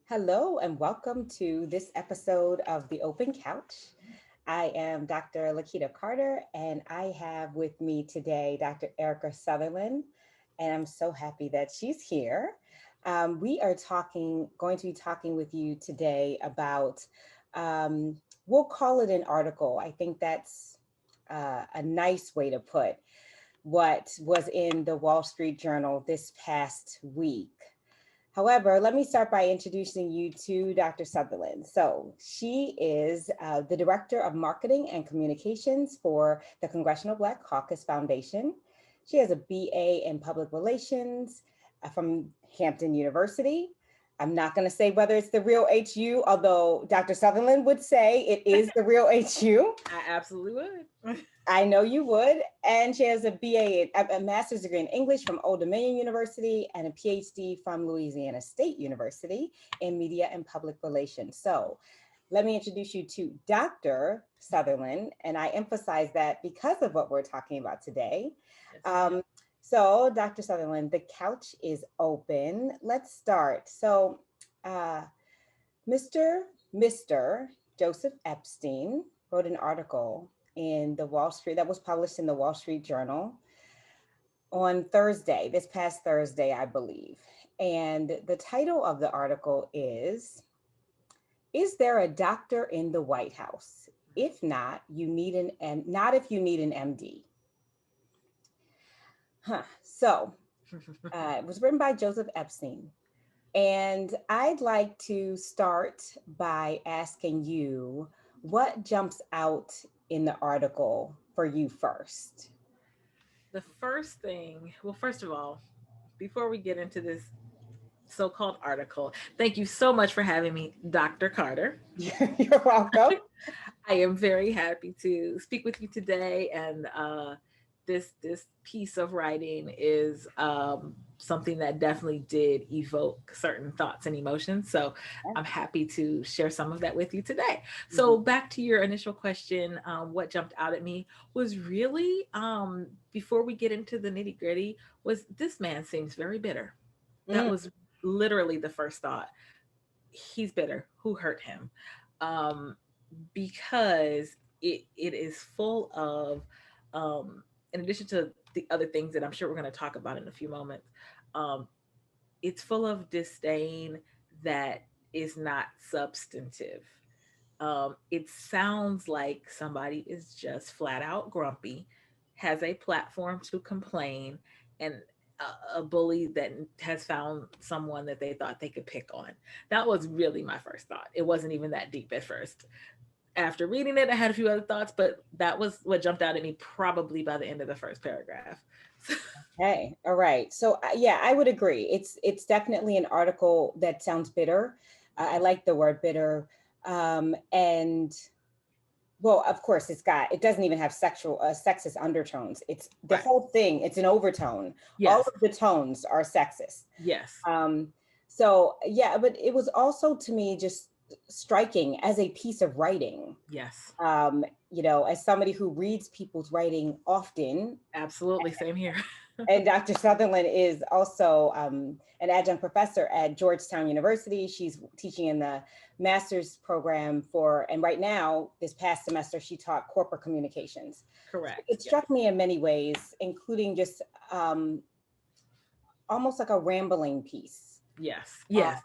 Hello and welcome to this episode of The Open Couch. I am Dr. Keita Carter and I have with me today Dr. Erica Southerland, and I'm so happy that she's here. We are going to be talking with you today about, um, we'll call it an article. I think that's a nice way to put what was in the Wall Street Journal this past week. However, let me start by introducing you to Dr. Sutherland. So she is the Director of Marketing and Communications for the Congressional Black Caucus Foundation. She has a BA in Public Relations from Hampton University. I'm not going to say whether it's the real HU, although Dr. Sutherland would say it is the real HU. I absolutely would. I know you would. And she has a BA, a master's degree in English from Old Dominion University and a PhD from Louisiana State University in Media and Public Relations. So let me introduce you to Dr. Sutherland. And I emphasize that because of what we're talking about today. Yes, So Dr. Sutherland, the couch is open. Let's start. So uh, Mr. Joseph Epstein wrote an article in the Wall Street that was published in the Wall Street Journal on Thursday, this past Thursday, I believe. And the title of the article Is there a doctor in the White House? If not, you need not if you need an MD. So it was written by Joseph Epstein. And I'd like to start by asking you what jumps out in the article for you first. the first thing, well, first of all, before we get into this so-called article, thank you so much for having me, Dr. Carter. You're welcome. I am very happy to speak with you today, and this piece of writing is something that definitely did evoke certain thoughts and emotions. So I'm happy to share some of that with you today. So back to your initial question, what jumped out at me was really, before we get into the nitty gritty, was this man seems very bitter. That Mm, was literally the first thought. He's bitter. Who hurt him? Um, because it is full of, in addition to the other things that I'm sure we're going to talk about in a few moments, um, it's full of disdain that is not substantive. It sounds like somebody is just flat out grumpy, has a platform to complain, and a bully that has found someone that they thought they could pick on. That was really my first thought. It wasn't even that deep at first. After reading it, I had a few other thoughts, but that was what jumped out at me probably by the end of the first paragraph. okay. All right. So yeah, I would agree. It's definitely an article that sounds bitter. I like the word bitter. And well, of course, it doesn't even have sexist undertones. It's the Right. whole thing. It's an overtone. All Yes. of the tones are sexist. Yes. Um, so yeah, but it was also to me just striking as a piece of writing. Yes. As somebody who reads people's writing often, Absolutely. Same here. and Dr. Sutherland is also an adjunct professor at Georgetown University. She's teaching in the master's program and right now, this past semester, she taught corporate communications. Correct. It Yes. struck me in many ways, including just almost like a rambling piece. Yes. Yes.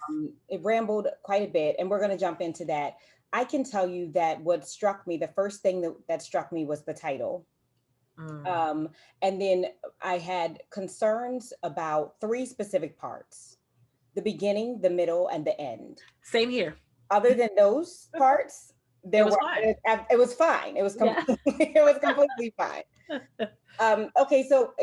It rambled quite a bit, and we're going to jump into that. I can tell you that what struck me, the first thing that struck me was the title. Mm. Um, and then I had concerns about three specific parts: the beginning, the middle, and the end. Same here. Other than those parts, It there was were fine. it was fine. It was Yeah. completely it was completely fine. Okay, so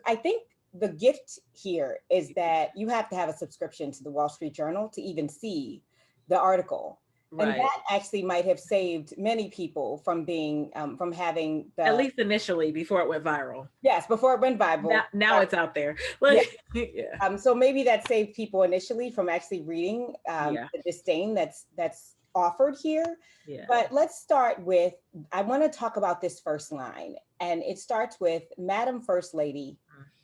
I think the gift here is that you have to have a subscription to the Wall Street Journal to even see the article. And Right. that actually might have saved many people from having At the least initially before it went viral. yes before it went viral. Now it's out there. Yeah. Like, yeah. So maybe that saved people initially from actually reading Yeah. the disdain that's offered here. Yeah. But let's start with, I want to talk about this first line. And it starts with Madam First Lady,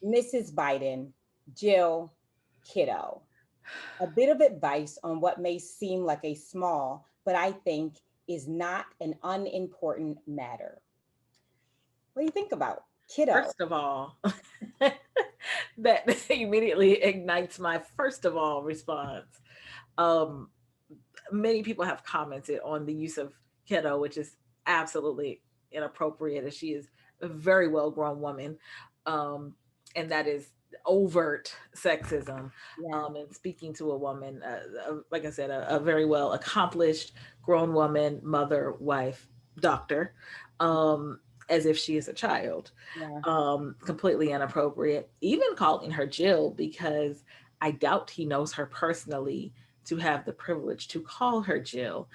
Mrs. Biden, Jill Kiddo. a bit of advice on what may seem like a small, but I think is not an unimportant matter. What do you think about kiddo? First of all, that immediately ignites my first of all response. Um, Many people have commented on the use of kiddo, which is absolutely inappropriate, as she is a very well grown woman. Um, and that is overt sexism. Yeah, And speaking to a woman, like I said, a very well accomplished grown woman, mother, wife, doctor, um, as if she is a child. yeah, Completely inappropriate. Even calling her Jill, because I doubt he knows her personally to have the privilege to call her Jill.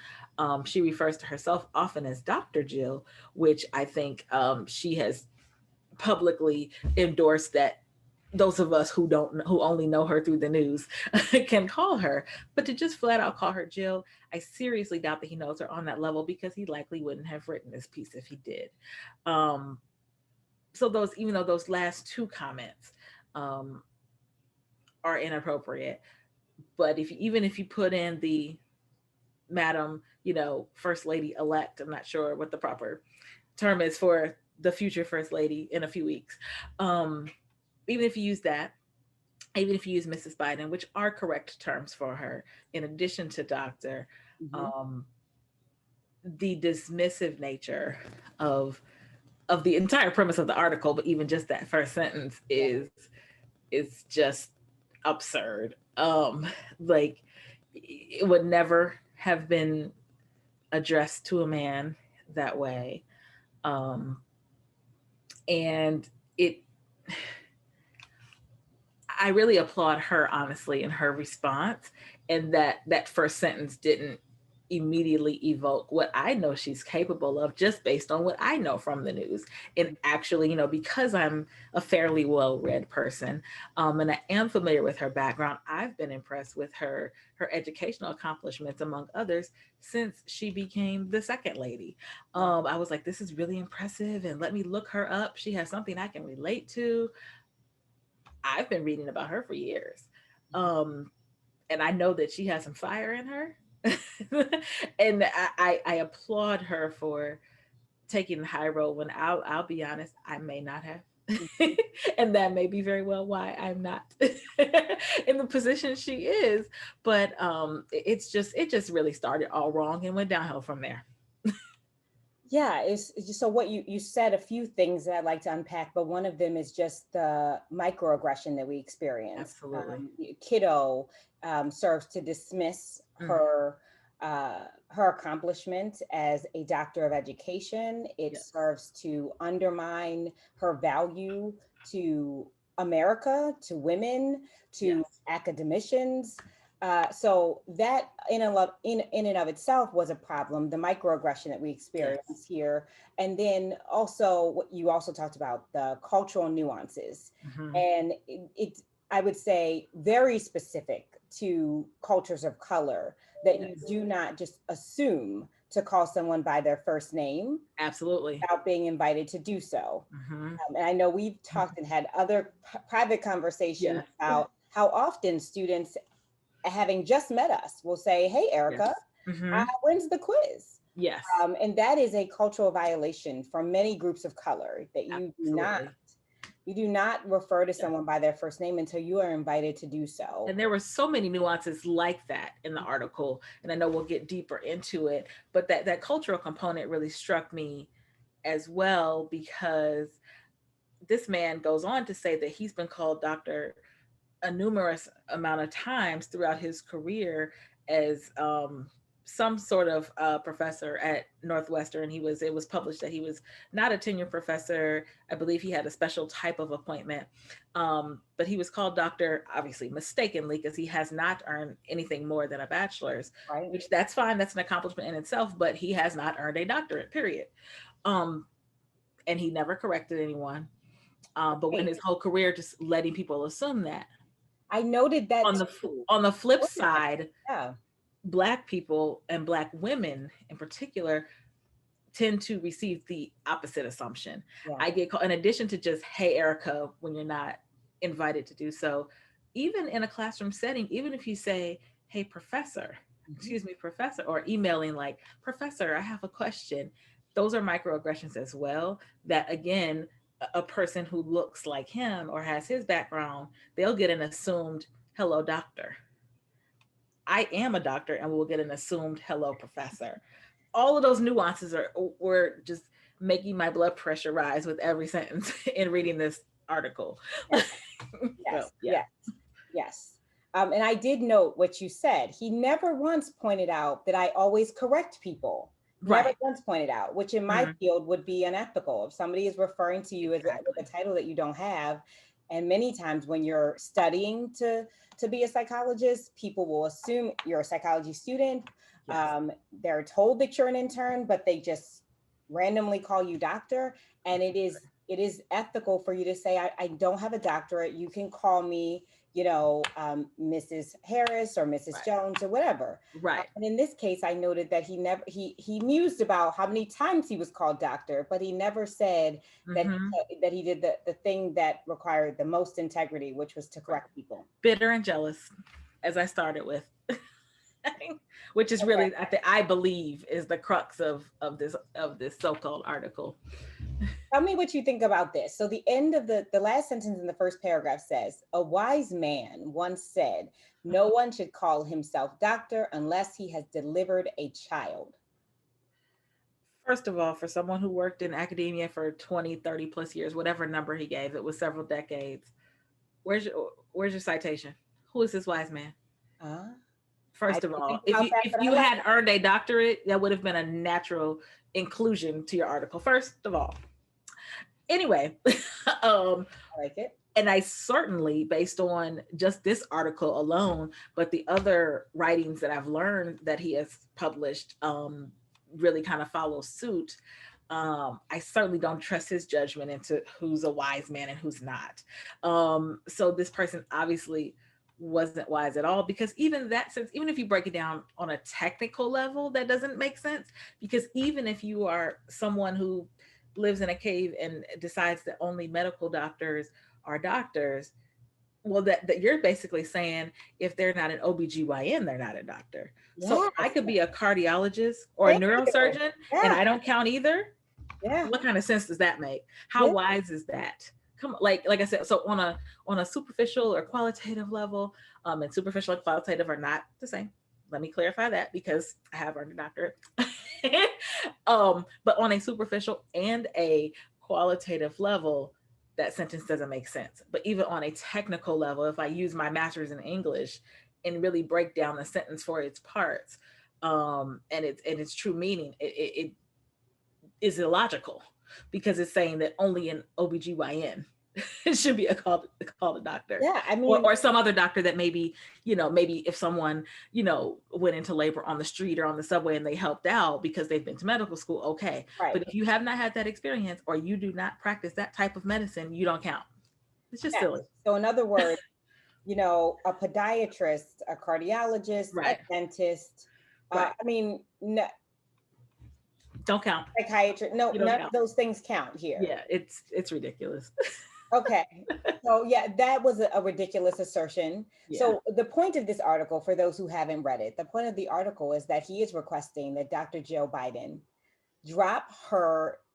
She refers to herself often as Dr. Jill, which I think she has publicly endorsed that those of us who only know her through the news can call her. But to just flat out call her Jill, I seriously doubt that he knows her on that level, because he likely wouldn't have written this piece if he did. Um, so those, even though those last two comments um, are inappropriate, but if even if you put in the Madam, First Lady elect, I'm not sure what the proper term is for the future First Lady in a few weeks. Um, Even if you use that, even if you use Mrs. Biden, which are correct terms for her, in addition to Doctor, hmm um, the dismissive nature of of the entire premise of the article, but even just that first sentence yeah, is just absurd. Like, it would never have been addressed to a man that way. Um, and it, I really applaud her, honestly, in her response, and that first sentence didn't immediately evoke what I know she's capable of, just based on what I know from the news. And actually, because I'm a fairly well-read person, and I am familiar with her background, I've been impressed with her educational accomplishments, among others, since she became the second lady. yeah, I was like, this is really impressive, and let me look her up. She has something I can relate to. I've been reading about her for years. Um, and I know that she has some fire in her. And I applaud her for taking the high road, when I'll be honest, I may not have. mhm. And that may be very well why I'm not in the position she is. But it just really started all wrong and went downhill from there. Yeah. It's just, so what you said a few things that I'd like to unpack, but one of them is just the microaggression that we experience. Absolutely. Kiddo serves to dismiss Mm, her accomplishment as a doctor of education. It yes. serves to undermine her value to America, to women, to Yes. academicians. So that in and of itself was a problem, the microaggression that we Yes. experience here. And then also what you also talked about, the cultural nuances. Hmm. And it I would say very specific to cultures of color, that you Yes. do not just assume to call someone by their first name Absolutely. without being invited to do so. Hmm. And I know we've talked and had other private conversations Yes. about how often students, having just met us, will say, "Hey, Erica, Yes. Hmm. when's the quiz?" Yes. And that is a cultural violation for many groups of color, that Absolutely. you do not refer to Yes. someone by their first name until you are invited to do so. And there were so many nuances like that in the article, and I know we'll get deeper into it, but that cultural component really struck me as well, because this man goes on to say that he's been called doctor a numerous amount of times throughout his career, as some sort of professor at Northwestern. It was published that he was not a tenure professor. I believe he had a special type of appointment, but he was called doctor, obviously mistakenly, because he has not earned anything more than a bachelor's, Right? which that's fine. That's an accomplishment in itself, but he has not earned a doctorate. Period. Um, and he never corrected anyone. But when Right. his whole career just letting people assume that. I noted that too. On the flip Noted that. side, Yeah. black people and black women in particular tend to receive the opposite assumption. Yeah. I get called, in addition to just, "Hey, Erica," when you're not invited to do so, even in a classroom setting, even if you say, hey, professor, Mhm. excuse me, professor, or emailing like, professor, I have a question. Those are microaggressions as well. That again, a person who looks like him or has his background, they'll get an assumed hello, doctor. I am a doctor, and we'll get an assumed hello, professor. All of those nuances are were just making my blood pressure rise with every sentence in reading this article. Yes, So yes, yeah, yes, yes. And I did note what you said. He never once pointed out that I always correct people. Never right. once pointed out, which in my Mhm. field would be unethical. If somebody is referring to you as with a Exactly. title that you don't have, and many times when you're studying to be a psychologist, people will assume you're a psychology student. Yes. They're told that you're an intern, but they just randomly call you doctor. And it is ethical for you to say, I don't have a doctorate. You can call me, Mrs. Harris or Mrs. Right. Jones or whatever. Right. And in this case, I noted that he mused about how many times he was called doctor, but he never said that Hmm. that he did the thing that required the most integrity, which was to Right. correct people. Bitter and jealous, as I started with, which is Okay. really I believe is the crux of this so-called article. Tell me what you think about this. So the end of the last sentence in the first paragraph says, a wise man once said, no one should call himself doctor unless he has delivered a child. First of all, for someone who worked in academia for 20, 30 plus years, whatever number he gave, it was several decades. Where's your citation? Who is this wise man? Uh, I First of didn't think all, about that, if but I you like had earned a doctorate, that would have been a natural inclusion to your article. First of all, anyway, um, I like it. and I certainly, based on just this article alone, but the other writings that I've learned that he has published, really kind of follow suit. I certainly don't trust his judgment into who's a wise man and who's not. So this person obviously wasn't wise at all, because even that sense, even if you break it down on a technical level, that doesn't make sense. Because even if you are someone who lives in a cave and decides that only medical doctors are doctors, well, that you're basically saying if they're not an OBGYN, they're not a doctor. So I Yes. could be a cardiologist or a Thank you. neurosurgeon and Yeah. I don't count either. Yeah. What kind of sense does that make? How Yeah. wise is that? Come on, like I said, so on a superficial or qualitative level, and superficial and qualitative are not the same. Let me clarify that because I have earned a doctorate. But on a superficial and a qualitative level, that sentence doesn't make sense. But even on a technical level, if I use my master's in English and really break down the sentence for its parts, and its true meaning, it is illogical, because it's saying that only an OBGYN it should be called a doctor, Yeah. I or mean, some other doctor that maybe if someone went into labor on the street or on the subway and they helped out because they've been to medical school, okay. right. But if you have not had that experience or you do not practice that type of medicine, you don't count. It's just Yes. silly. So in other words, a podiatrist, a cardiologist, a Right. dentist, Right. I mean, no, Don't count. psychiatrist, no, You don't none of count. those things count here. Yeah, it's ridiculous. Okay. So yeah, that was a ridiculous assertion. Yeah. So the point of this article, for those who haven't read it, the point of the article is that he is requesting that Dr. Joe Biden drop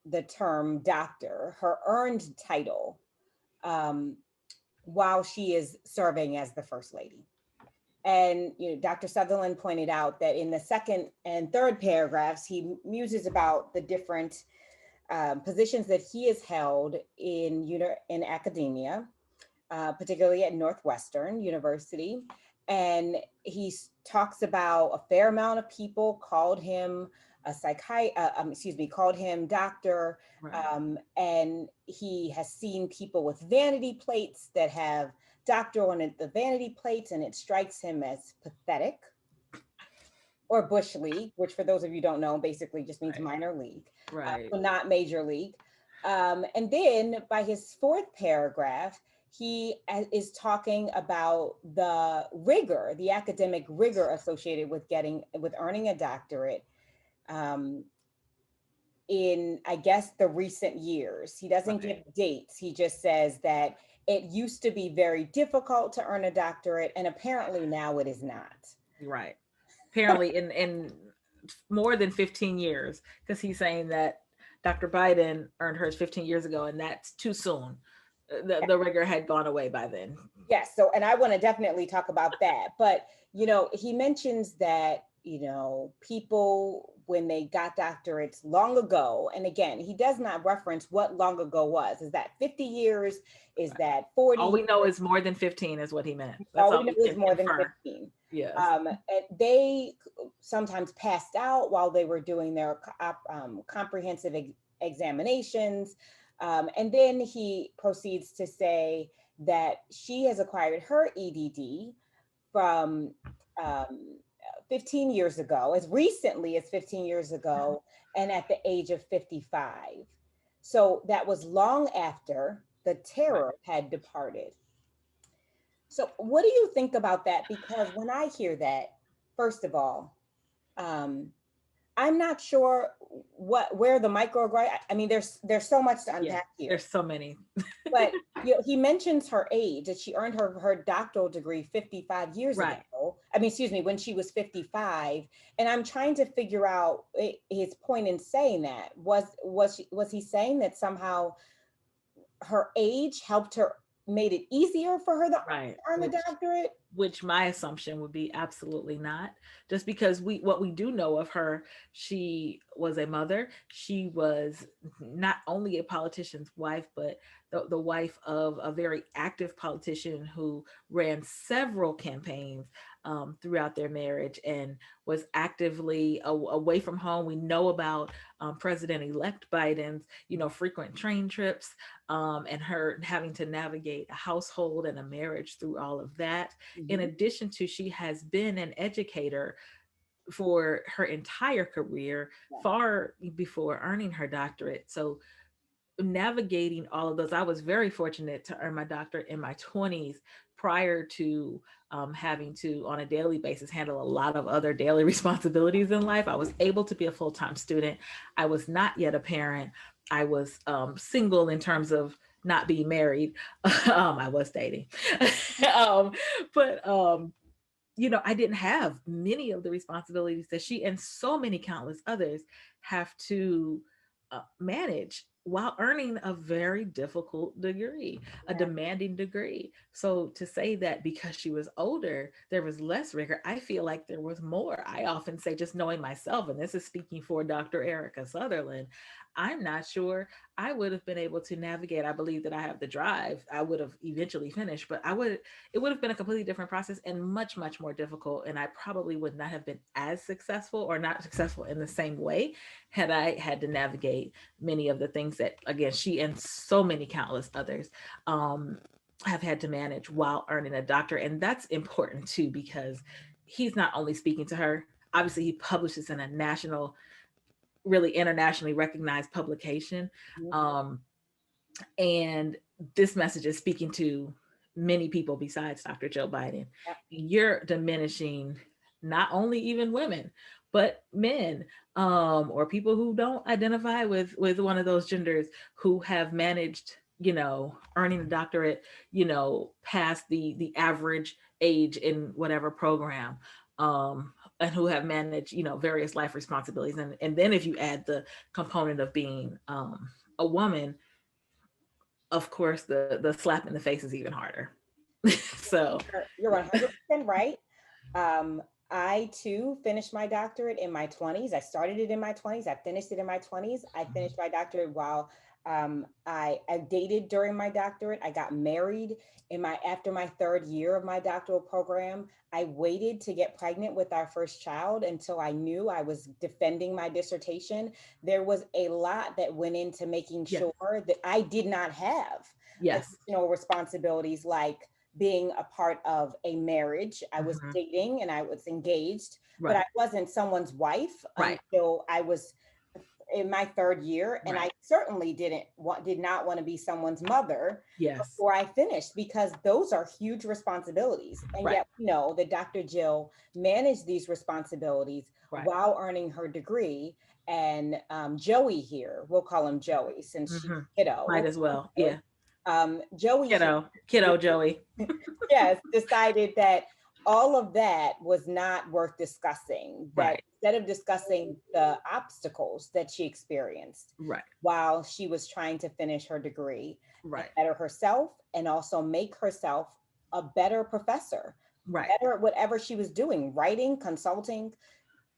the term doctor, her earned title, um, while she is serving as the first lady. And Dr. Sutherland pointed out that in the second and third paragraphs, he muses about the different positions that he has held in academia, particularly at Northwestern University. And he talks about a fair amount of people called him called him doctor. Right. And he has seen people with vanity plates that have doctor on it, the vanity plates, and it strikes him as pathetic. Or Bush League, which for those of you who don't know, basically just means Right. minor league, Right. so not major league. And then by his fourth paragraph, he is talking about the rigor, the academic rigor associated with earning a doctorate, um, in, I guess, the recent years. He doesn't give Right. dates. He just says that it used to be very difficult to earn a doctorate, and apparently now it is not. Right. Apparently in more than 15 years, because he's saying that Dr. Biden earned hers 15 years ago, and that's too soon. The rigor had gone away by then. Yes. So, and I want to definitely talk about that. But, he mentions that, people, when they got doctorates long ago, and again, he does not reference what long ago was. Is that 50 years? Is Right. that 40 All we know years? is more than 15 is what he meant. That's All we all know we is can more than infer. 15. Yes. And they sometimes passed out while they were doing their comprehensive examinations. And then he proceeds to say that she has acquired her EDD from um, 15 years ago, as recently as 15 years ago, and at the age of 55. So that was long after the Right. terror had departed. So, what do you think about that? Because when I hear that, first of all, um, I'm not sure where the microaggression. I mean, there's so much to Yeah. unpack here. There's so many. But he mentions her age, that she earned her doctoral degree 55 years ago. Right. I mean, excuse me, when she was 55. And I'm trying to figure out his point in saying that. Was he saying that somehow her age helped her, made it easier for her to Right. earn the doctorate? Which my assumption would be absolutely not, just because what we do know of her, she was a mother, she was not only a politician's wife, but the wife of a very active politician who ran several campaigns throughout their marriage, and was actively away from home. We know about President-elect Biden's frequent train trips, and her having to navigate a household and a marriage through all of that. In Mhm. addition to, she has been an educator for her entire career, Yeah. far before earning her doctorate. So navigating all of those, I was very fortunate to earn my doctorate in my 20s, prior to having to, on a daily basis, handle a lot of other daily responsibilities in life. I was able to be a full-time student. I was not yet a parent. I was single in terms of not being married. I was dating. um, but I didn't have many of the responsibilities that she and so many countless others have to manage while earning a very difficult degree, a Yeah. demanding degree. So to say that because she was older, there was less rigor, I feel like there was more. I often say, just knowing myself, and this is speaking for Dr. Erica Southerland, I'm not sure I would have been able to navigate. I believe that I have the drive. I would have eventually finished, but it would have been a completely different process and much, much more difficult. And I probably would not have been as successful, or not successful in the same way, had I had to navigate many of the things that, again, she and so many countless others um, have had to manage while earning a doctor. And that's important too, because he's not only speaking to her, obviously, he publishes in a national, really internationally recognized publication. Mhm. Um, and this message is speaking to many people besides Dr. Joe Biden. Yeah. You're diminishing not only even women, but men, or people who don't identify with one of those genders, who have managed, earning a doctorate, past the average age in whatever program. And who have managed, various life responsibilities. And then if you add the component of being a woman, of course, the slap in the face is even harder. So, You're yeah. 100% right. I too finished my doctorate in my 20s. I started it in my 20s. I finished it in my 20s. I finished my doctorate while I dated during my doctorate. I got married in my after my third year of my doctoral program. I waited to get pregnant with our first child until I knew I was defending my dissertation. There was a lot that went into making Yes, sure that I did not have yes. additional responsibilities, like being a part of a marriage. I was Hmm. dating and I was engaged, but I Right, wasn't someone's wife right, until I was in my third year. And I right. certainly did not want to be someone's mother Yes, before I finished, because those are huge responsibilities. And right, yet we know that Dr. Jill managed these responsibilities right. while earning her degree. And Joey here, we'll call him Joey since she's Hmm. kiddo. Might We'll as call him well. Joey. Yeah. Joey here, Kiddo Joey. yes, decided that all of that was not worth discussing. That Right, instead of discussing the obstacles that she experienced right, while she was trying to finish her degree and right, better herself and also make herself a better professor, right, better at whatever she was doing, writing, consulting,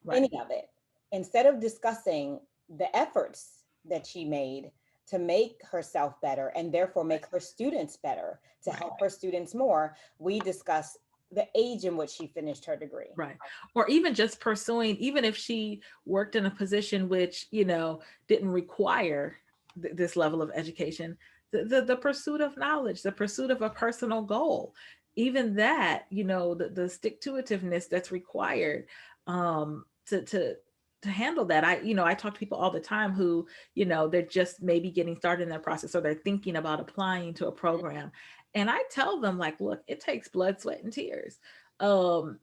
right, any of it, instead of discussing the efforts that she made to make herself better and therefore right, make her students better, to right. help her students more, we discuss the age in which she finished her degree. Right. Or even just pursuing, even if she worked in a position which, didn't require this level of education, the pursuit of knowledge, the pursuit of a personal goal, even that, the stick to itiveness that's required to handle that. I talk to people all the time who, they're just maybe getting started in their process or they're thinking about applying to a program. And I tell them, like, look, it takes blood, sweat, and tears. Um,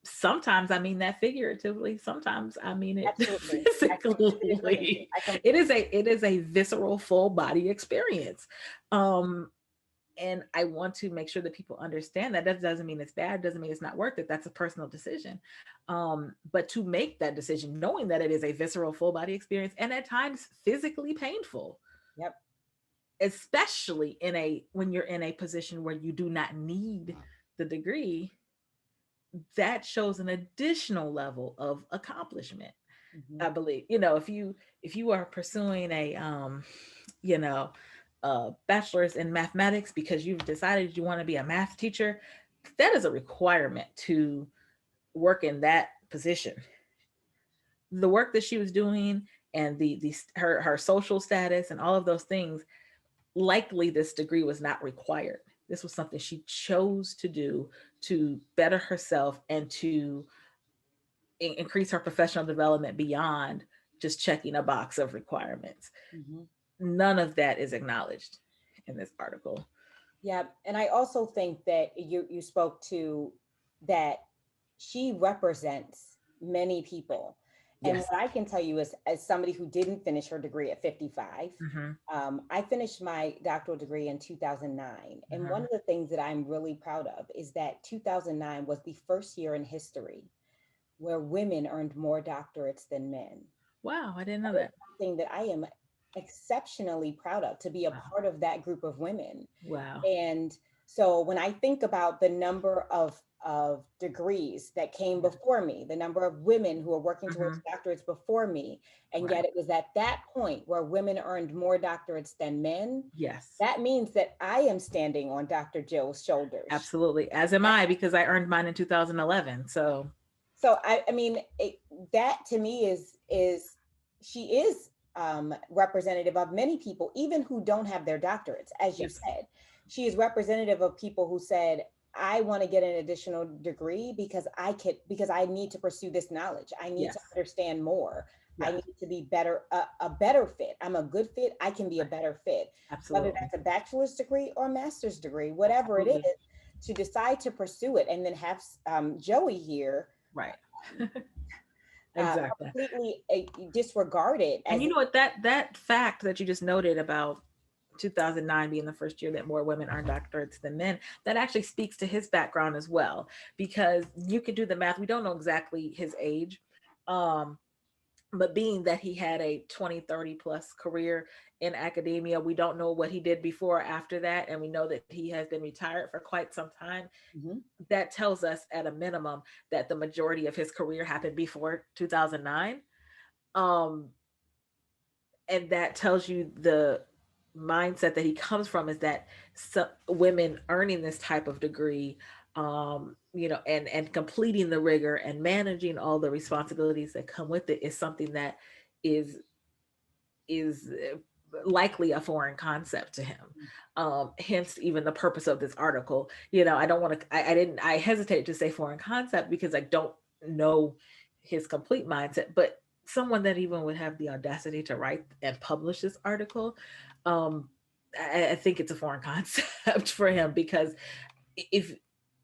Sometimes I mean that figuratively, sometimes I mean it Absolutely. I completely agree. physically. I com- It is a visceral full body experience. um and I want to make sure that people understand that that doesn't mean it's bad, doesn't mean it's not worth it. That's a personal decision. But to make that decision knowing that it is a visceral full body experience and at times physically painful, yep. especially in a when you're in a position where you do not need the degree, that shows an additional level of accomplishment. Hmm. I believe, if you are pursuing you know a bachelor's in mathematics because you've decided you want to be a math teacher, that is a requirement to work in that position. The work that she was doing and her social status and all of those things, likely this degree was not required. This was something she chose to do to better herself and to increase her professional development beyond just checking a box of requirements. Hmm. None of that is acknowledged in this article. Yeah, and I also think that you spoke to that she represents many people. And Yes. what I can tell you is, as somebody who didn't finish her degree at 55, Mm-hmm. I finished my doctoral degree in 2009. And one Mm-hmm. of the things that I'm really proud of is that 2009 was the first year in history where women earned more doctorates than men. Wow, I didn't know That is that. something that I am exceptionally proud of, to be a Wow. part of that group of women. Wow. And so when I think about the number of degrees that came Yeah. before me, the number of women who are working Mm-hmm. towards doctorates before me, and Right. yet it was at that point where women earned more doctorates than men, Yes. that means that I am standing on Dr. Jill's shoulders. Absolutely. As am I, because I earned mine in 2011. So So I mean, that to me is she is representative of many people, even who don't have their doctorates. As you yes. said, she is representative of people who said, I want to get an additional degree because I need to pursue this knowledge. I need to Yes. understand more. I Yes. need to be better, a better fit. I'm a good fit. I can be a Right. better fit, whether Absolutely. that's a bachelor's degree or a master's degree, whatever it is, Absolutely. to decide to pursue it. And then have Joey here Right. Exactly. completely disregard it And as you if, know what, that fact that you just noted about 2009 being the first year that more women earned doctorates than men, that actually speaks to his background as well, because you can do the math. We don't know exactly his age, um, but being that he had a 20, 30 plus career in academia, we don't know what he did before or after that, and we know that he has been retired for quite some time. mhm, That tells us at a minimum that the majority of his career happened before 2009. um and that tells you the mindset that he comes from is that women earning this type of degree, and completing the rigor and managing all the responsibilities that come with it, is something that is is likely a foreign concept to him. Hence even the purpose of this article. I don't want to I didn't I hesitate to say foreign concept because I don't know his complete mindset, but someone that even would have the audacity to write and publish this article, um I think it's a foreign concept for him, because if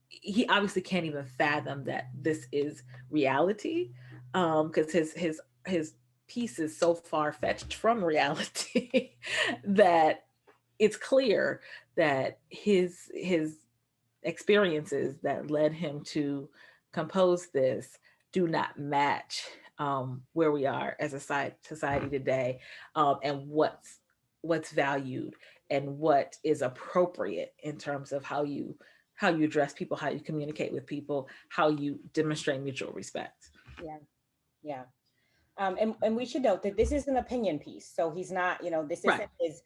he obviously can't even fathom that this is reality, because his piece is so far fetched from reality that it's clear that his experiences that led him to compose this do not match where we are as a society today, and what's valued and what is appropriate in terms of how you address people, how you communicate with people, how you demonstrate mutual respect. Yeah. Yeah. And we should note that this is an opinion piece. So he's not, this Right. isn't his,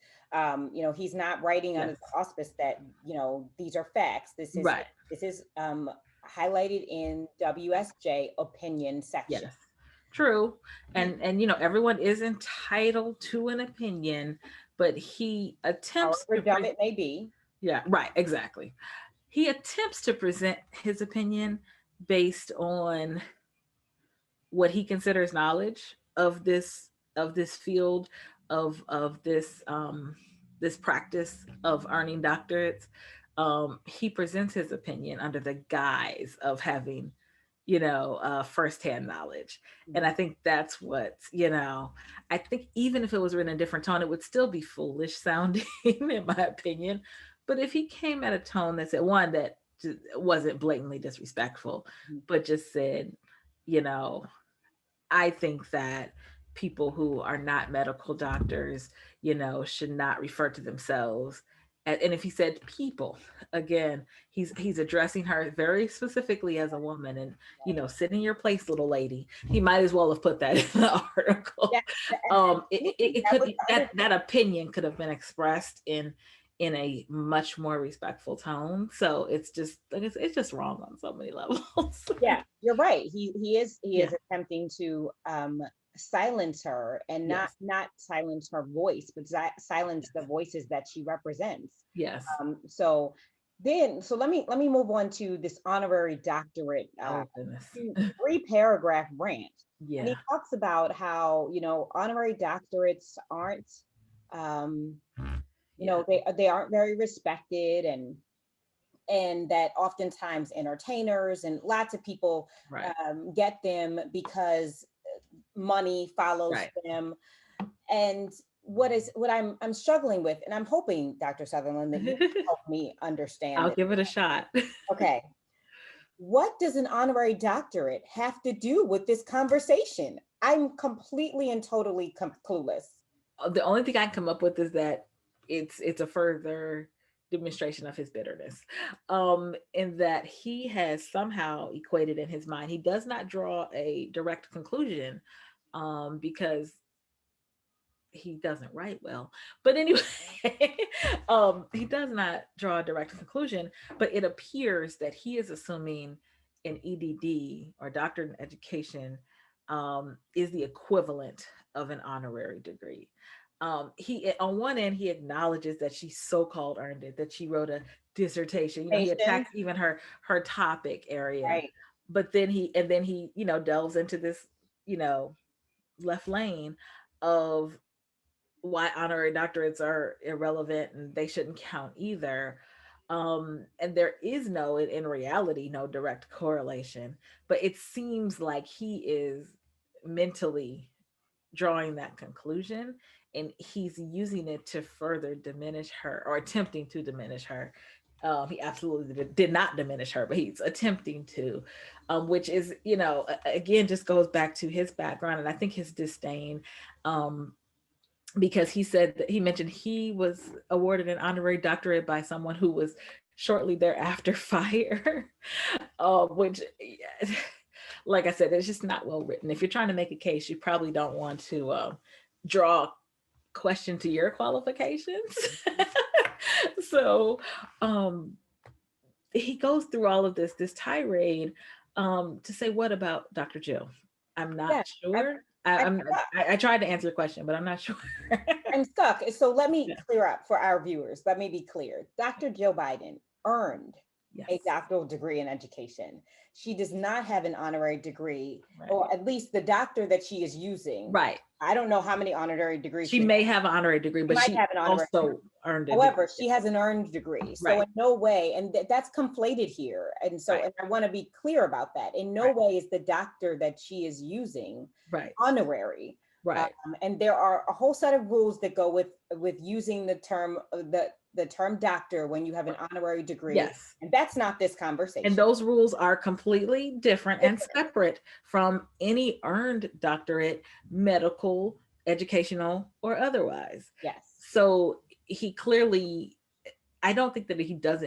he's not writing under Yes. the auspice that, these are facts. Right. This is highlighted in WSJ opinion section. Yes. True. He, And everyone is entitled to an opinion, but he attempts however to dumb it may be. yeah, right, exactly. He attempts to present his opinion based on what he considers knowledge of this field of this practice of earning doctorates. He presents his opinion under the guise of having firsthand knowledge. And I think that's what, I think even if it was written in a different tone, it would still be foolish sounding, in my opinion. But if he came at a tone that said, one, that just wasn't blatantly disrespectful, but just said, you know, I think that people who are not medical doctors, should not refer to themselves. And if he said people, again, he's addressing her very specifically as a woman, and Right. sit in your place, little lady. He might as well have put that in the Yeah. article. And It that was could the that opinion could have been expressed in a much more respectful tone. So it's just like it's just wrong on so many levels. Yeah, you're right. He is Yeah. attempting to silence her, and not Yes. not silence her voice, but silence the voices that she represents. Yes. So let me move on to this honorary doctorate, Oh goodness. 3 paragraph rant, and Yeah. he talks about how honorary doctorates aren't, um, Yeah. they aren't very respected, and that oftentimes entertainers and lots of people Right. get them because money follows Right. them. And what I'm struggling with, and I'm hoping, Dr. Sutherland, that you can help me understand I'll this. give it a shot. Okay, what does an honorary doctorate have to do with this conversation? I'm completely and totally clueless. The only thing I can come up with is that it's a further demonstration of his bitterness, in that he has somehow equated in his mind. He does not draw a direct conclusion, because he doesn't write well. But anyway, he does not draw a direct conclusion, but it appears that he is assuming an EDD, or doctorate in education, is the equivalent of an honorary degree. He, on one end, he acknowledges that she so-called earned it, that she wrote a dissertation. He Patience, attacks even her topic area, right? but then he delves into this, you know left lane of why honorary doctorates are irrelevant and they shouldn't count either. And there is in reality, no direct correlation, but it seems like he is mentally drawing that conclusion, and he's using it to further diminish her, or attempting to diminish her. He absolutely did not diminish her, but he's attempting to, which is, again, just goes back to his background, and I think his disdain, because he said that he mentioned he was awarded an honorary doctorate by someone who was shortly thereafter fired, which, like I said, it's just not well written. If you're trying to make a case, you probably don't want to draw question to your qualifications. So, um, he goes through all of this tirade, to say, what about Dr. Jill? I'm not Yeah, I'm, sure. I, I'm I'm I tried to answer your question, but I'm not sure. I'm stuck. So let me Yeah. clear up for our viewers. Let me be clear. Dr. Jill Biden earned a Yes. doctoral degree in education. She does not have an honorary degree, Right. or at least the doctor that she is using. Right. I don't know how many honorary degrees She she has. may have an honorary degree, She but might she have an honorary degree. also earned a However, degree. she has an earned degree. So Right. in no way, and that's conflated here. And so, Right. and I want to be clear about that. In no Right. way is the doctor that she is using Right. honorary. Right. And there are a whole set of rules that go with using the term doctor when you have an honorary degree, Yes. and that's not this And conversation. those rules are completely different and separate from any earned doctorate, medical, educational, or otherwise. Yes. So he clearly, I don't think that he does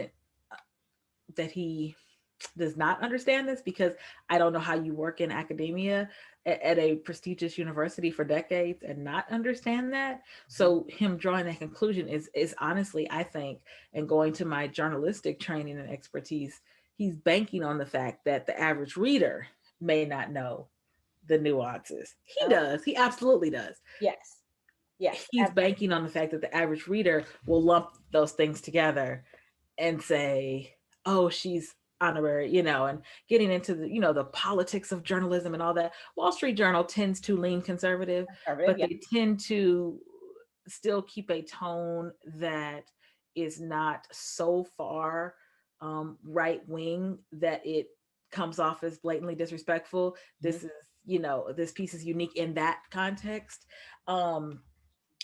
not understand this, because I don't know how you work in academia at a prestigious university for decades and not understand that. Mhm. So him drawing that conclusion is honestly, I think, and going to my journalistic training and expertise, he's banking on the fact that the average reader may not know the nuances. He Oh, does. He absolutely does. yes. Yes. He's banking on the fact that the average reader will lump those things together and say, oh, she's honorary, and getting into the politics of journalism and all that. Wall Street Journal tends to lean conservative, Conservative. but Yeah. they tend to still keep a tone that is not so far right wing that it comes off as blatantly disrespectful. Mhm. This piece is unique in that context. Um,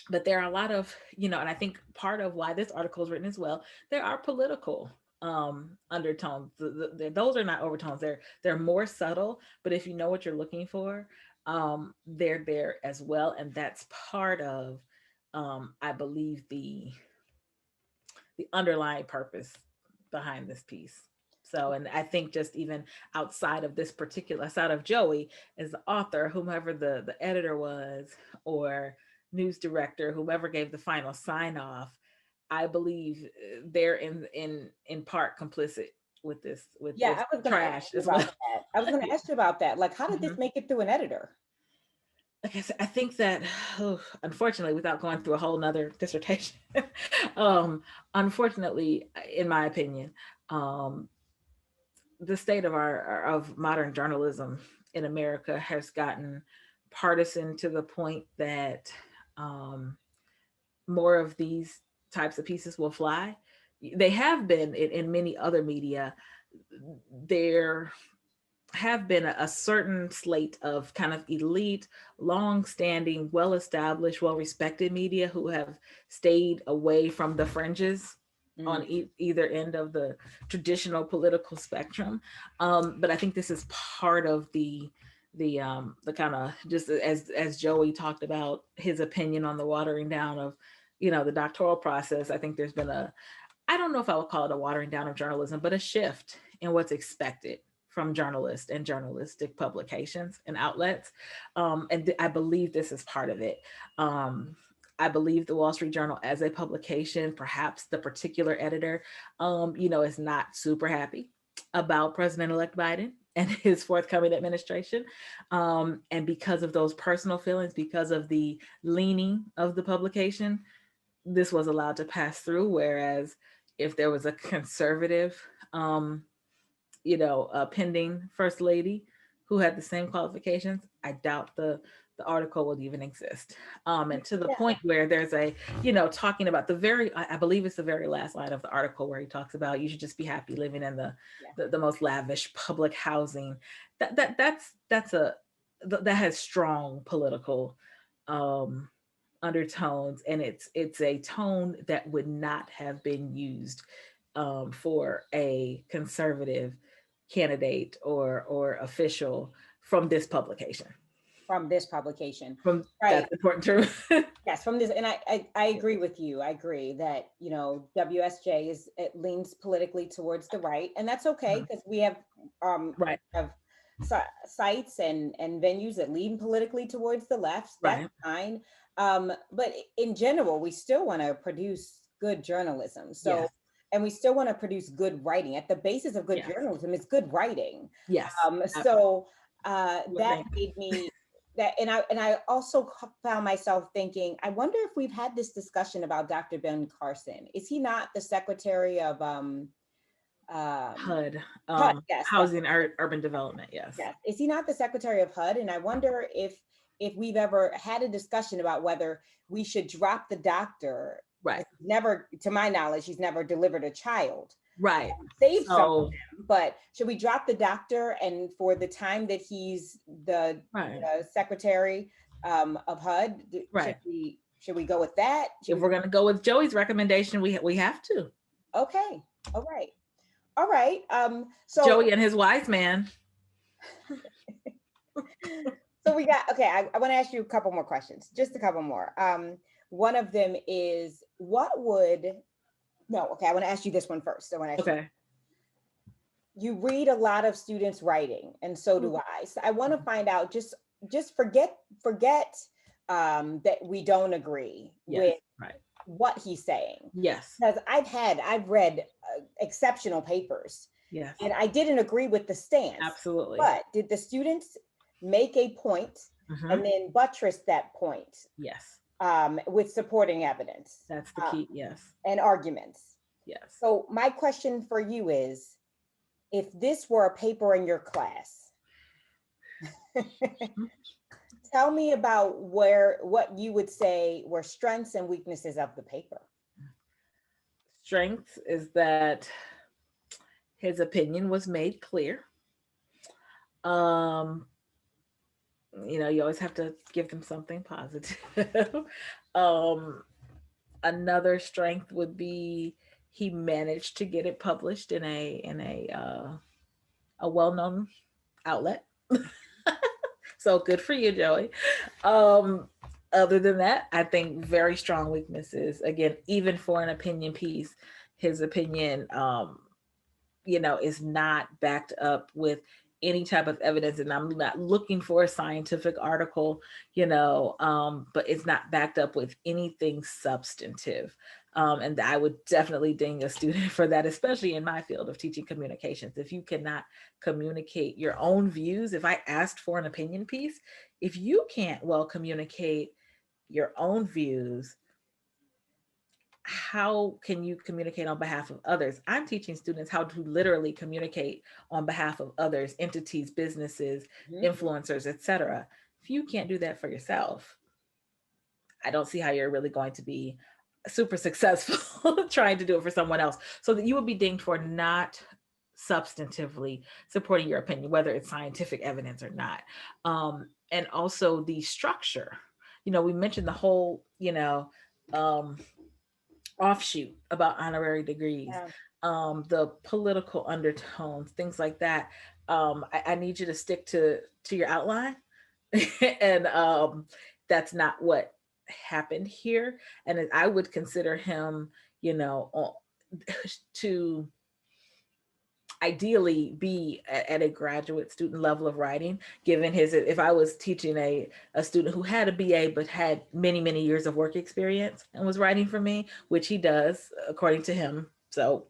but there are a lot of, and I think part of why this article is written as well, there are political undertones. Those are not overtones, they're more subtle, but if you know what you're looking for, they're there as well. And that's part of, I believe, the underlying purpose behind this piece. So, and I think just even outside of Joey as the author, whomever the editor was, or news director, whomever gave the final sign off, I believe they're in part complicit with Yeah, this I was going to ask trash you as about well. that. I was going to ask you about that. Like, how did this Mhm. make it through an editor? Like I said, I think that, unfortunately, without going through a whole nother dissertation, unfortunately, in my opinion, um, the state of modern journalism in America has gotten partisan to the point that, um, more of these types of pieces will fly. They have been in many other media. There have been a certain slate of kind of elite, long-standing, well-established, well-respected media who have stayed away from the fringes Mm. on either end of the traditional political spectrum. But I think this is part of the kind of, just as Joey talked about his opinion on the watering down of the doctoral process. I think there's been I don't know if I would call it a watering down of journalism, but a shift in what's expected from journalists and journalistic publications and outlets. I believe this is part of it. Um, I believe the Wall Street Journal as a publication, perhaps the particular editor, is not super happy about President-elect Biden and his forthcoming administration. And because of those personal feelings, because of the leaning of the publication, this was allowed to pass through. Whereas if there was a conservative, pending first lady who had the same qualifications, I doubt the article would even exist. And to the Yeah. point where there's talking about I believe it's the very last line of the article where he talks about you should just be happy living in Yeah. the most lavish public housing. That has strong political um undertones, and it's a tone that would not have been used for a conservative candidate or official from this publication. From this publication. From Right. That's important to Yes, from this, and I agree with you. I agree that WSJ it leans politically towards the right, and that's okay because right, we have sites and venues that lean politically towards the left. That's right, fine, but in general, we still want to produce good journalism. So, yes, and we still want to produce good writing. At the basis of good yes, journalism is good writing. yes. So Well, that thank made me that and I also found myself thinking, I wonder if we've had this discussion about Dr. Ben Carson. Is he not the secretary of um HUD, HUD? Yes, that's housing, urban development. Yes, yes. Is he not the secretary of HUD? And I wonder if we've ever had a discussion about whether we should drop the doctor. right, Never, to my knowledge, he's never delivered a child. right. Saved some of So, them, but should we drop the doctor and for the time that he's the right. secretary, of HUD. Right. Should we go with that? Should If we? we're going to go with Joey's recommendation, we have to. Okay. All right. All right. So Joey and his wise man. we got okay. I want to ask you a couple more questions, just a couple more. One of them is what would no, okay, I want to ask you this one first. I want to ask you, Okay. you read a lot of students writing, and so do I. So I want to find out, just forget that we don't agree Yes. with Right. what he's saying. Yes. Because I've read exceptional papers, Yes. and I didn't agree with the stance. Absolutely. But did the students make a point Hmm. and then buttress that point Yes. with supporting evidence That's the key. Yes. and arguments? Yes. So my question for you is, if this were a paper in your class, Mhm. tell me about what you would say were strengths and weaknesses of the paper. Strength is that his opinion was made clear. Um, you always have to give them something positive. um, Another strength would be he managed to get it published in a well-known outlet. So good for you, Joey. Um, Other than that, I think very strong weaknesses. Again, even for an opinion piece, his opinion, is not backed up with any type of evidence. And I'm not looking for a scientific article, but it's not backed up with anything substantive. And I would definitely ding a student for that, especially in my field of teaching communications. If you cannot communicate your own views, if I asked for an opinion piece, if you can't well communicate your own views, how can you communicate on behalf of others? I'm teaching students how to literally communicate on behalf of others, entities, businesses, Mhm. influencers, etc. If you can't do that for yourself, I don't see how you're really going to be super successful trying to do it for someone else. So that you would be dinged for not substantively supporting your opinion, whether it's scientific evidence or not. And also the structure. We mentioned the whole, um, offshoot about honorary degrees, Yeah. the political undertones, things like that. I need you to stick to your outline, and that's not what happened here. And I would consider him, to ideally be at a graduate student level of writing, given his, if I was teaching a student who had a BA but had many years of work experience and was writing for me, which he does according to him, so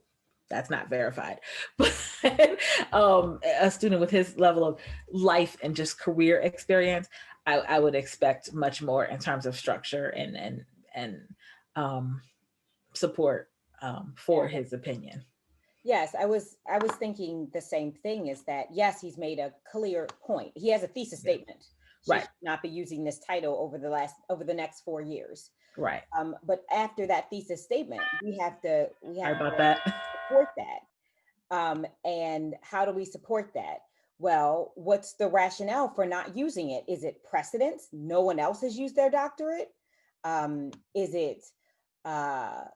that's not verified, but a student with his level of life and just career experience, I would expect much more in terms of structure and um, support for Yeah. his opinion. Yes, I was thinking the same thing, is that yes, he's made a clear point. He has a thesis Yeah. statement. She Right. should not be using this title over the next 4 years. Right. But after that thesis statement, we have Sorry about to that. support that. And how do we support that? Well, what's the rationale for not using it? Is it precedence? No one else has used their doctorate? Is it,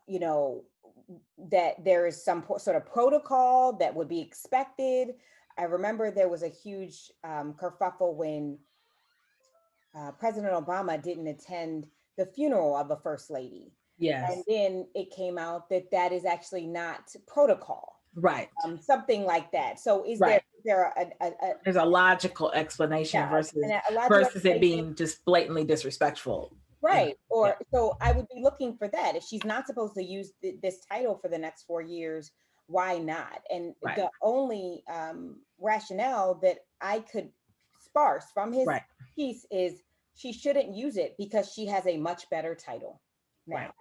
you know, that there is some sort of protocol that would be expected? I remember there was a huge kerfuffle when President Obama didn't attend the funeral of a first lady. And Yes. then it came out that that is actually not protocol, Right. something like that. So Right. is there There's a logical explanation yeah, versus a logical versus it explanation, being just blatantly disrespectful. right? Yeah. Or so I would be looking for that. If she's not supposed to use this title for the next 4 years, why not? And Right. the only rationale that I could sparse from his Right. piece is she shouldn't use it because she has a much better title Right. now.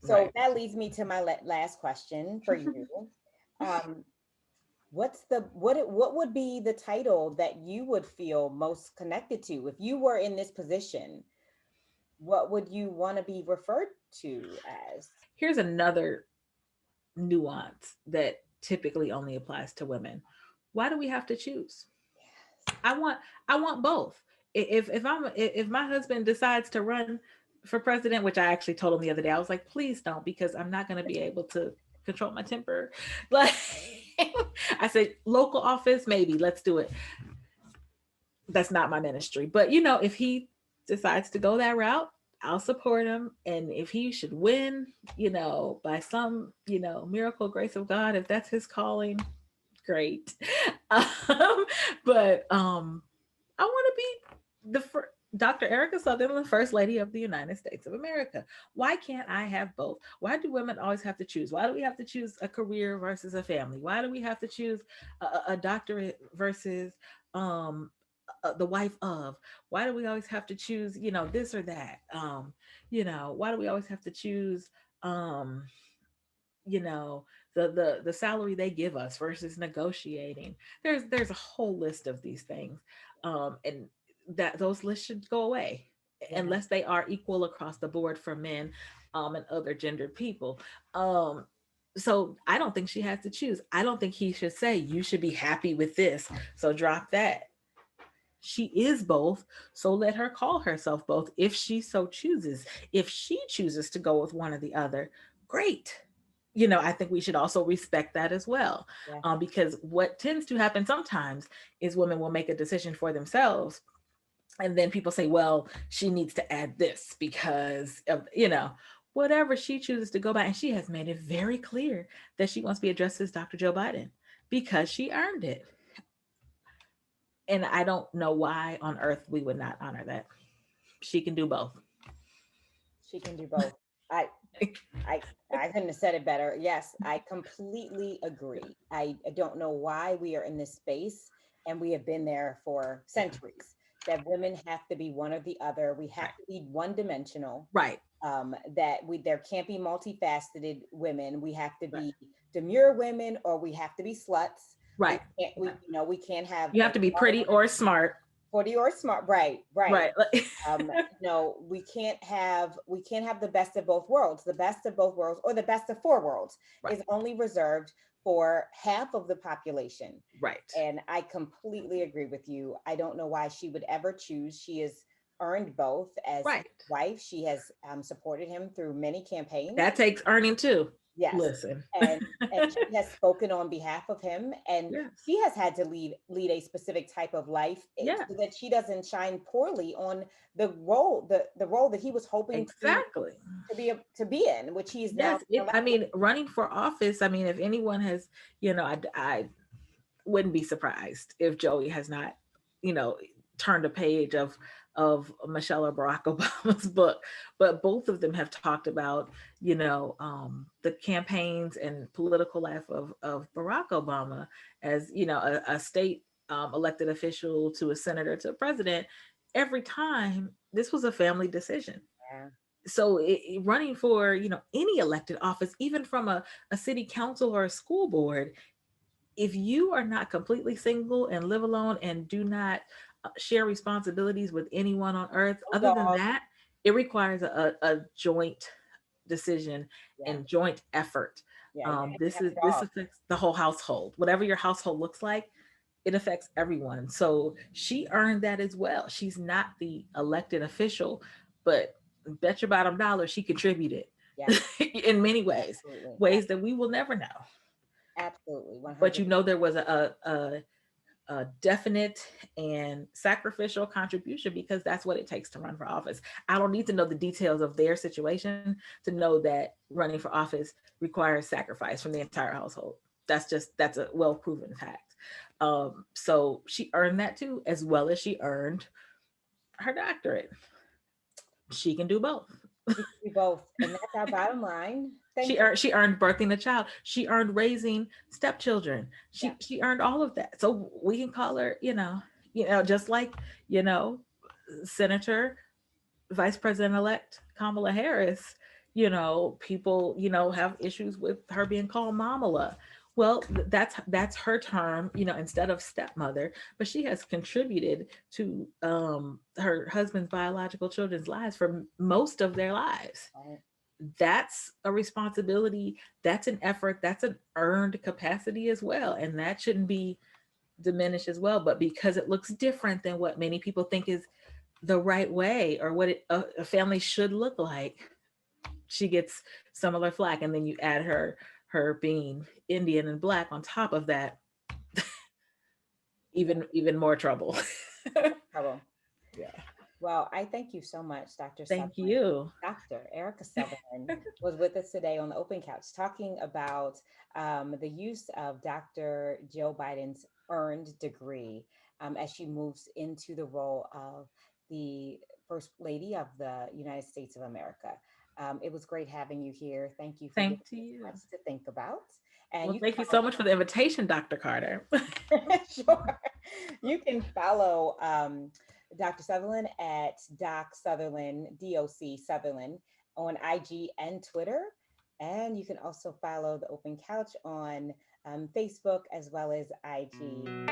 So Right. that leads me to my last question for you. Um, what would be the title that you would feel most connected to if you were in this position? What would you want to be referred to as? Here's another nuance that typically only applies to women. Why do we have to choose? Yes. I want I want both. If my husband decides to run for president, which I actually told him the other day, I was like, please don't, because I'm not going to be able to control my temper. Like, I said, local office, maybe let's do it. That's not my ministry. But if he decides to go that route, I'll support him. And if he should win, by some, miracle grace of God, if that's his calling, great. um, but I want to be Dr. Erica Sutherland, First Lady of the United States of America. Why can't I have both? Why do women always have to choose? Why do we have to choose a career versus a family? Why do we have to choose a doctorate versus um, the wife of? Why do we always have to choose, this or that? Why do we always have to choose, um, you know, the salary they give us versus negotiating? There's a whole list of these things, and that those lists should go away Yeah. unless they are equal across the board for men, and other gendered people. Um, so I don't think she has to choose. I don't think he should say you should be happy with this, so drop that. She is both, so let her call herself both if she so chooses. If she chooses to go with one or the other, great. I think we should also respect that as well, Yeah. because what tends to happen sometimes is women will make a decision for themselves, and then people say, well, she needs to add this because of, whatever she chooses to go by. And she has made it very clear that she wants to be addressed as Dr. Joe Biden because she earned it. And I don't know why on earth we would not honor that. She can do both. She can do both. I I I couldn't have said it better. Yes, I completely agree. I don't know why we are in this space, and we have been there for centuries, that women have to be one or the other. We have Right. to be one dimensional. Right. That we there can't be multifaceted women. We have to Right. be demure women, or we have to be sluts. We Right. can't we can't have You a have to be pretty or smart. 40 or smart. Right, right. Right. um we can't have the best of both worlds. The best of both worlds, or the best of four worlds, Right. is only reserved for half of the population. Right. And I completely agree with you. I don't know why she would ever choose. She has earned both. As his Right. wife, she has supported him through many campaigns. That takes earning too. Yes. Listen. And she has spoken on behalf of him, and Yes. she has had to lead a specific type of life, Yes. so that she doesn't shine poorly on the role that he was hoping Exactly. to be in, which he's now Yes. I elected. mean, running for office, I mean, if anyone has, I wouldn't be surprised if Joey has not, you know, turned a page of Michelle or Barack Obama's book. But both of them have talked about, the campaigns and political life of Barack Obama as, a state elected official to a senator to a president. Every time this was a family decision. Yeah. So running for any elected office, even from a city council or a school board, if you are not completely single and live alone and do not share responsibilities with anyone on earth, No other than dog. that, it requires a joint decision Yeah. and joint effort. Yeah, you have to This have is a this dog. affects the whole household. Whatever your household looks like, it affects everyone. So she earned that as well. She's not the elected official, but bet your bottom dollar she contributed Yes, in many ways, absolutely. ways that we will never know. Absolutely, But 100. there was a definite and sacrificial contribution, because that's what it takes to run for office. I don't need to know the details of their situation to know that running for office requires sacrifice from the entire household. That's a well proven fact. So she earned that too, as well as she earned her doctorate. She can do both. She can do both, and that's our bottom line. She Thank you. earned birthing a child. She earned raising stepchildren. Yeah. She earned all of that. So we can call her, just like, you know, Senator Vice President elect Kamala Harris, people, have issues with her being called Mamala. Well, that's her term, instead of stepmother, but she has contributed to her husband's biological children's lives for most of their lives. Right. That's a responsibility, that's an effort, that's an earned capacity as well, and that shouldn't be diminished as well. But because it looks different than what many people think is the right way, or what a family should look like, she gets similar flack. And then you add her being Indian and black on top of that, Yeah, even more trouble. trouble. Yeah. Well, I thank you so much, Dr. Thank Sutherland. you. Dr. Erica Sutherland was with us today on the Open Couch talking about the use of Dr. Joe Biden's earned degree as she moves into the role of the First Lady of the United States of America. It was great having you here. Thank you for giving Thank to us you. much to think about. And Well, you thank you so much for the invitation, Dr. Carter. can sure. You can follow Dr. Sutherland at Doc Sutherland, DOC Sutherland on IG and Twitter. And you can also follow the Open Couch on Facebook as well as IG.